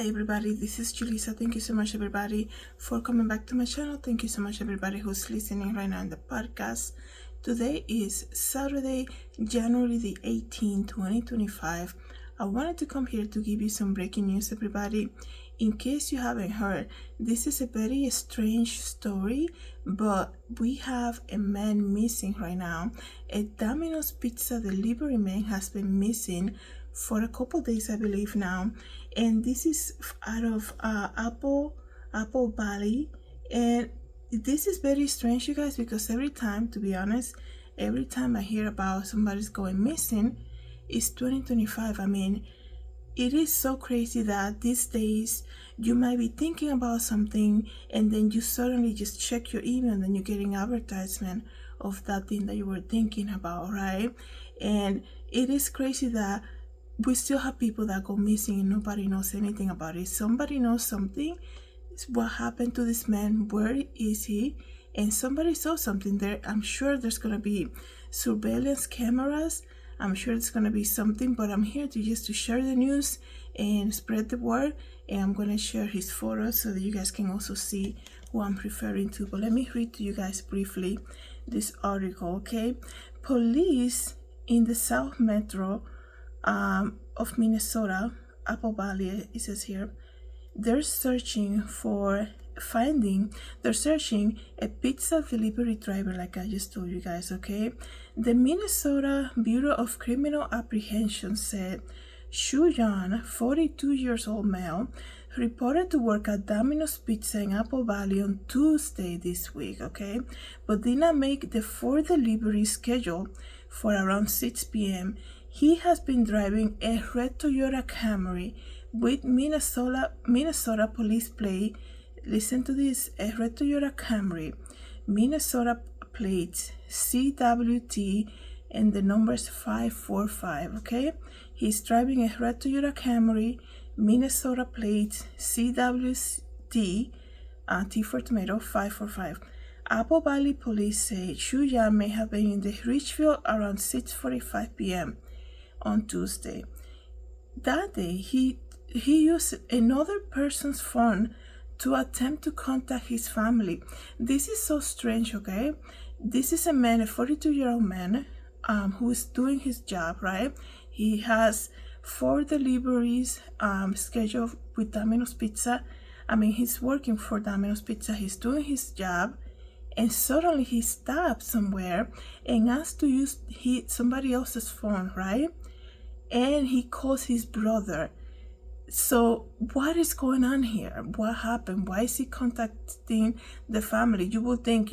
Hi everybody, this is Julissa. Thank you so much everybody for coming back to my channel. Thank you so much everybody who's listening right now in the podcast. Today is Saturday, January the 18th, 2025. I wanted to come here to give you some breaking news everybody. In case you haven't heard, this is a very strange story, but we have a man missing right now. A Domino's pizza delivery man has been missing for a couple days, I believe now, and this is out of Valley, and this is very strange, you guys, because every time, to be honest, every time I hear about somebody's going missing, it's 2025. I mean, it is so crazy that these days you might be thinking about something and then you suddenly just check your email and then you're getting advertisement of that thing that you were thinking about, right? And it is crazy that we still have people that go missing and nobody knows anything about it. Somebody knows something. What happened to this man? Where is he? And somebody saw something there. I'm sure there's going to be surveillance cameras. I'm sure it's going to be something, but I'm here to just to share the news and spread the word. And I'm going to share his photos so that you guys can also see who I'm referring to. But let me read to you guys briefly this article, okay? Police in the South Metro of Minnesota, Apple Valley, it says here, they're searching a pizza delivery driver, like I just told you guys, okay? The Minnesota Bureau of Criminal Apprehension said Xiong, 42 years old male, reported to work at Domino's Pizza in Apple Valley on Tuesday this week, okay? But did not make the 4 delivery schedule for around 6 p.m. He has been driving a red Toyota Camry with Minnesota police plate. Listen to this, a red Toyota Camry, Minnesota plates, CWT, and the number's 545, okay? He's driving a red Toyota Camry, Minnesota plates, CWT, T for tomato, 545. Apple Valley police say Xiong may have been in the Ridgefield around 6:45 p.m. on Tuesday. That day, he used another person's phone to attempt to contact his family. This is so strange, okay? This is a man, a 42-year-old man, who is doing his job, right? He has 4 deliveries scheduled with Domino's Pizza. I mean, he's working for Domino's Pizza. He's doing his job, and suddenly he stopped somewhere and asked to use somebody else's phone, right? And he calls his brother. So what is going on here? What happened? Why is he contacting the family? You would think,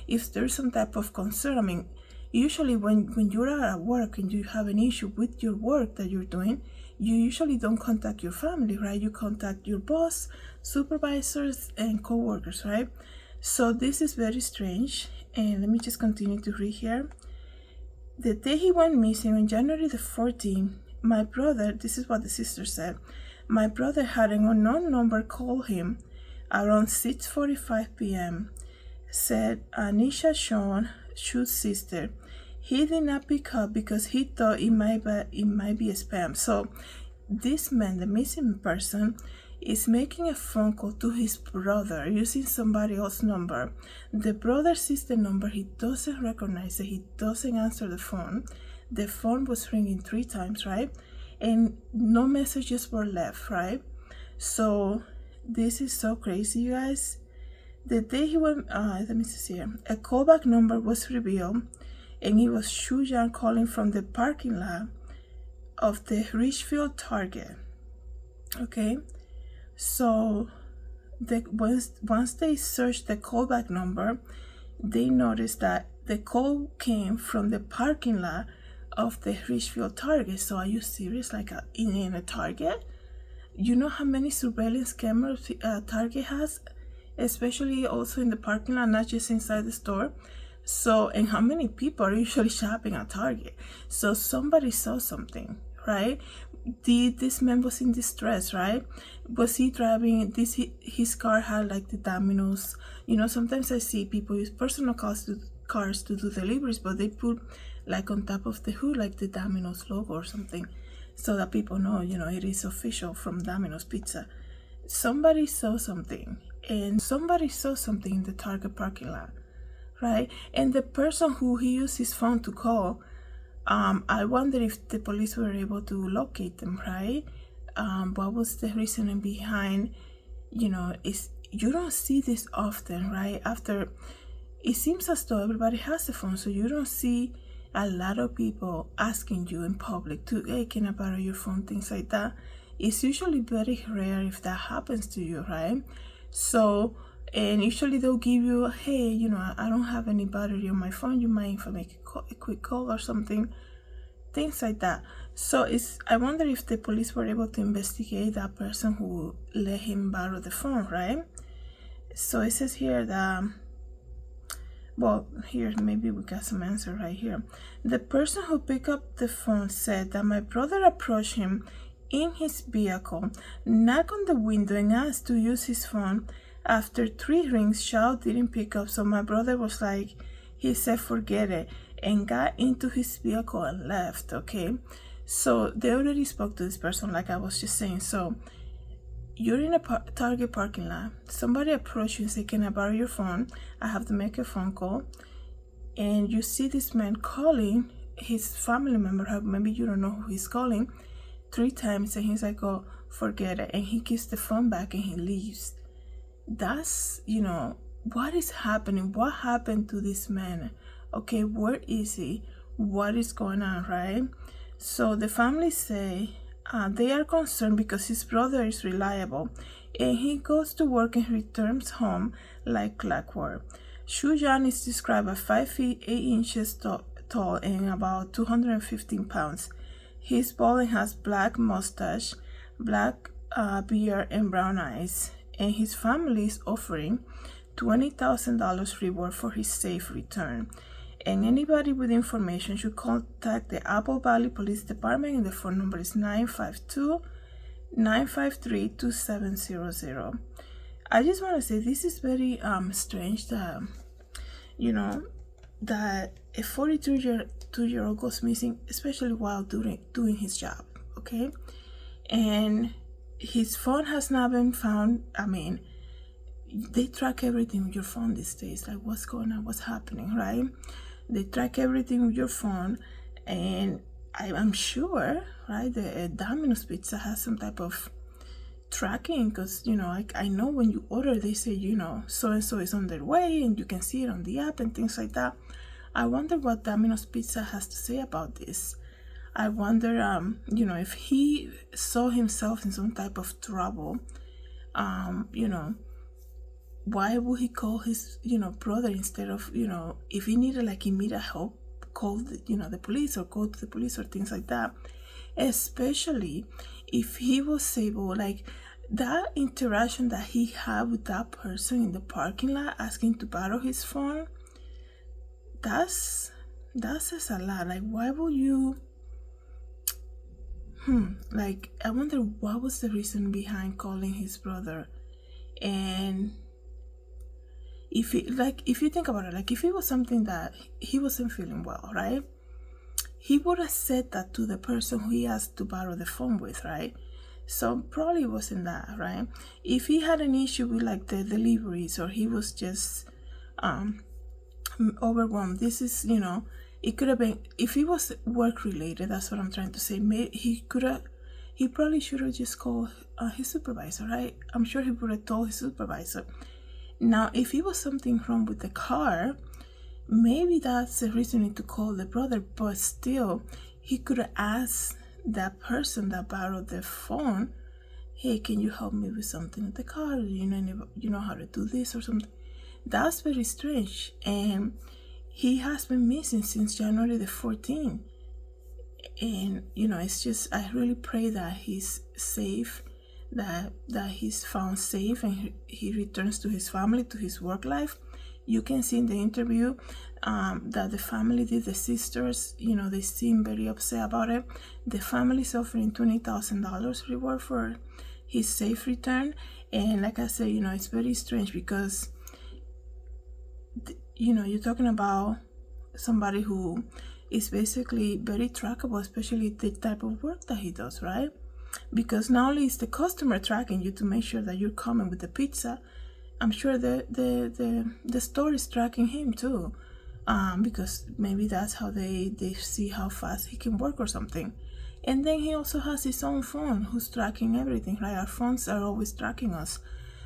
if there's some type of concern, I mean, usually when you're at work and you have an issue with your work that you're doing, you usually don't contact your family, right? You contact your boss, supervisors, and co-workers, right? So this is very strange. And let me just continue to read here. The day he went missing, on January the 14th, my brother, this is what the sister said, my brother had an unknown number call him around 6:45 p.m., said Anisha Xiong's sister. He did not pick up because he thought it might be a spam. So this man, the missing person, is making a phone call to his brother using somebody else's number. The brother sees the number, he doesn't recognize it, he doesn't answer the phone. The phone was ringing 3 times, right? And no messages were left, right? So this is so crazy, you guys. The day he went, let me see here, a callback number was revealed, and it was Xiong calling from the parking lot of the Ridgefield Target, okay? So once they searched the callback number, they noticed that the call came from the parking lot of the Ridgefield Target. So are you serious? Like in a Target? You know how many surveillance cameras Target has? Especially also in the parking lot, not just inside the store. So, and how many people are usually shopping at Target? So somebody saw something, right? This man was in distress, right? Was he driving his car had like the Domino's, sometimes I see people use personal cars to do deliveries, but they put like on top of the hood like the Domino's logo or something, so that people know, it is official from Domino's Pizza. somebody saw something, and somebody saw something in the Target parking lot, right? And the person who he used his phone to call, I wonder if the police were able to locate them, right? What was the reasoning behind, is you don't see this often, right? After, it seems as though everybody has a phone, so you don't see a lot of people asking you in public to, hey, can I borrow your phone, things like that. It's usually very rare if that happens to you, right? So, and usually they'll give you, hey, I don't have any battery on my phone, you mind if I make a quick call or something, things like that. So I wonder if the police were able to investigate that person who let him borrow the phone, right? So it says here that, well, here maybe we got some answer right here. The person who picked up the phone said that my brother approached him in his vehicle, knocked on the window and asked to use his phone. After 3 rings, Xiao didn't pick up, so my brother was like, he said forget it, and got into his vehicle and left, okay? So they already spoke to this person, like I was just saying. So you're in a Target parking lot, somebody approached you and said, can I borrow your phone? I have to make a phone call. And you see this man calling his family member, maybe you don't know who he's calling, 3 times, and he's like, oh, forget it, and he gives the phone back and he leaves. That's, what is happening? What happened to this man? Okay, where is he? What is going on, right? So the family say they are concerned because his brother is reliable and he goes to work and returns home like clockwork. Xiong is described as 5 feet 8 inches tall and about 215 pounds. He's bald and has black mustache, black beard, and brown eyes. And his family is offering $20,000 reward for his safe return. And anybody with information should contact the Apple Valley Police Department, and the phone number is 952-953-2700. I just want to say this is very strange that, that a 42-year-old goes missing, especially while doing his job, okay? And his phone has not been found. I mean, they track everything with your phone these days, like what's going on, what's happening, right? They track everything with your phone, and I'm sure, right, the Domino's Pizza has some type of tracking, because I know when you order they say so and so is on their way, and you can see it on the app and things like that. I wonder what Domino's Pizza has to say about this. I wonder if he saw himself in some type of trouble, why would he call his brother instead of if he needed like immediate help, call the police, or go to the police or things like that, especially if he was able, like that interaction that he had with that person in the parking lot asking to borrow his phone, that says a lot. Like, why would you like, I wonder what was the reason behind calling his brother. And if you think about it, like if it was something that he wasn't feeling well, right, he would have said that to the person who he asked to borrow the phone with, right? So probably it wasn't that, right? If he had an issue with like the deliveries, or he was just overwhelmed, this is it could have been, if it was work related, that's what I'm trying to say. He probably should have just called his supervisor, right? I'm sure he would have told his supervisor. Now, if it was something wrong with the car, maybe that's a reason to call the brother, but still, he could have asked that person that borrowed the phone, hey, can you help me with something in the car? You know how to do this or something. That's very strange. And he has been missing since January the 14th. And, it's just, I really pray that he's safe, that he's found safe, and he returns to his family, to his work life. You can see in the interview that the family the sisters, they seem very upset about it. The family is offering $20,000 reward for his safe return. And like I said, it's very strange because, you're talking about somebody who is basically very trackable, especially the type of work that he does, right? because not only is the customer tracking you to make sure that you're coming with the pizza, I'm sure the store is tracking him too, because maybe that's how they see how fast he can work or something. And then he also has his own phone who's tracking everything, right? Our phones are always tracking us.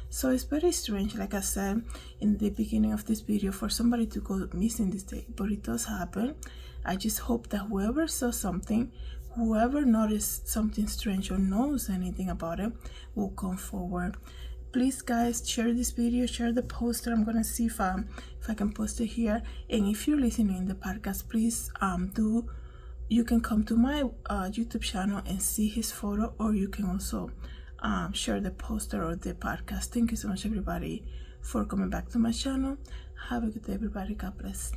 So it's very strange, like I said in the beginning of this video, for somebody to go missing this day, but it does happen. I just hope that whoever saw something, whoever noticed something strange or knows anything about it, will come forward. Please guys, share this video, share the poster. I'm gonna see if I can post it here. And if you're listening in the podcast, please you can come to my YouTube channel and see his photo, or you can also share the poster or the podcast. Thank you so much everybody for coming back to my channel. Have a good day everybody. God bless.